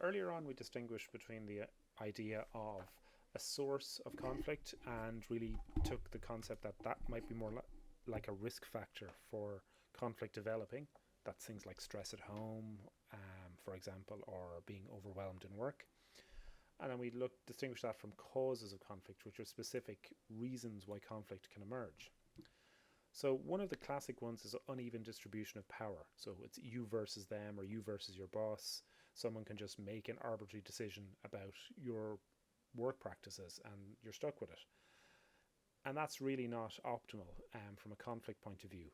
earlier on, we distinguished between the idea of a source of conflict and really took the concept that that might be more like a risk factor for conflict developing. That's things like stress at home, for example, or being overwhelmed in work. And then we distinguish that from causes of conflict, which are specific reasons why conflict can emerge. So one of the classic ones is uneven distribution of power. So it's you versus them or you versus your boss. Someone can just make an arbitrary decision about your work practices and you're stuck with it. And that's really not optimal from a conflict point of view.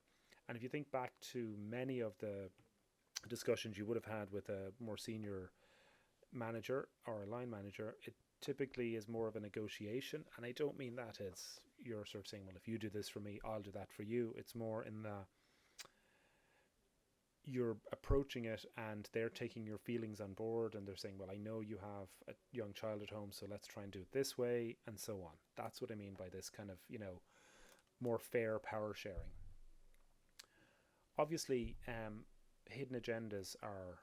And if you think back to many of the discussions you would have had with a more senior manager or a line manager, it typically is more of a negotiation. And I don't mean that as you're sort of saying, well, if you do this for me, I'll do that for you. It's more in the you're approaching it and they're taking your feelings on board and they're saying, well, I know you have a young child at home, so let's try and do it this way, and so on. That's what I mean by this kind of, more fair power sharing. Obviously, hidden agendas are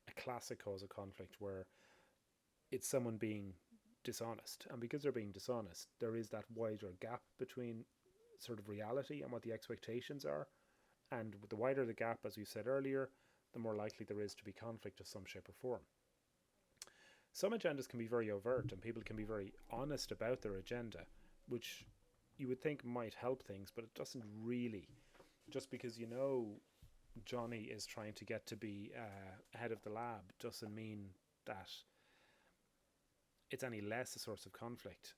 a classic cause of conflict where it's someone being dishonest. And because they're being dishonest, there is that wider gap between sort of reality and what the expectations are. And the wider the gap, as we said earlier, the more likely there is to be conflict of some shape or form. Some agendas can be very overt and people can be very honest about their agenda, which you would think might help things, but it doesn't really. Just because Johnny is trying to get to be head of the lab doesn't mean that it's any less a source of conflict.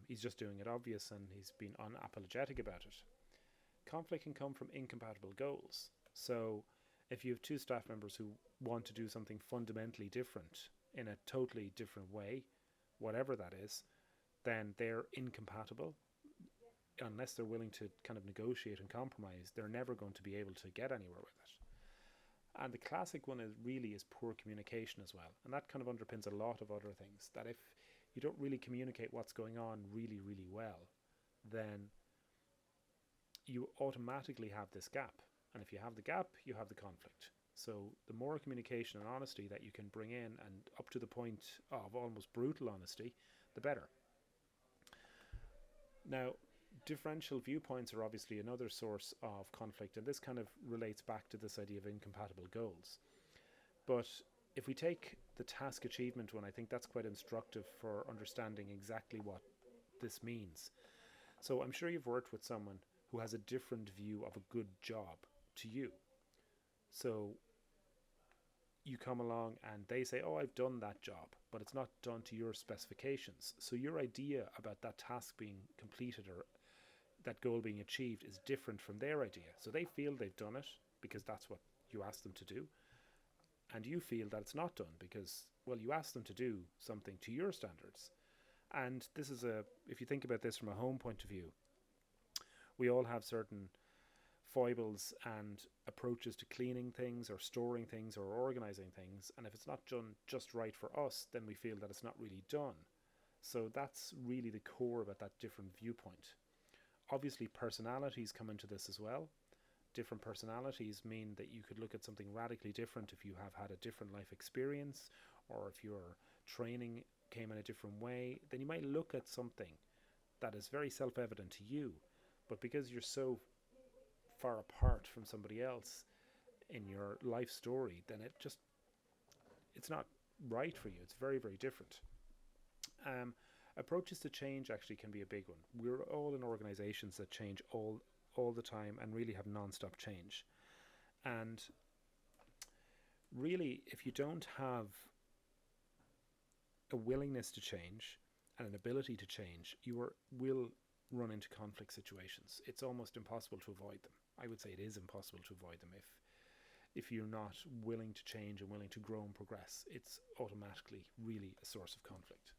He's just doing it obvious and he's been unapologetic about it. Conflict can come from incompatible goals. So if you have two staff members who want to do something fundamentally different in a totally different way, whatever that is, then they're incompatible. Unless they're willing to kind of negotiate and compromise, they're never going to be able to get anywhere with it. And the classic one is poor communication as well. And that kind of underpins a lot of other things. That if you don't really communicate what's going on really, really well, then you automatically have this gap. And if you have the gap, you have the conflict. So the more communication and honesty that you can bring in, and up to the point of almost brutal honesty, the better. Now, differential viewpoints are obviously another source of conflict, and this kind of relates back to this idea of incompatible goals. But if we take the task achievement one, I think that's quite instructive for understanding exactly what this means. So I'm sure you've worked with someone who has a different view of a good job to you. So you come along and they say, oh, I've done that job, but it's not done to your specifications. So your idea about that task being completed or that goal being achieved is different from their idea. So they feel they've done it because that's what you asked them to do. And you feel that it's not done because, well, you asked them to do something to your standards. And this is if you think about this from a home point of view, we all have certain foibles and approaches to cleaning things or storing things or organizing things. And if it's not done just right for us, then we feel that it's not really done. So that's really the core about that different viewpoint. Obviously, personalities come into this as well. Different personalities mean that you could look at something radically different if you have had a different life experience, or if your training came in a different way. Then you might look at something that is very self-evident to you, but because you're so far apart from somebody else in your life story, then it's not right for you. It's very, very different. Approaches to change actually can be a big one. We're all in organizations that change all the time and really have non-stop change. And really, if you don't have a willingness to change and an ability to change, you will run into conflict situations. It's almost impossible to avoid them. I would say it is impossible to avoid them if you're not willing to change and willing to grow and progress. It's automatically really a source of conflict.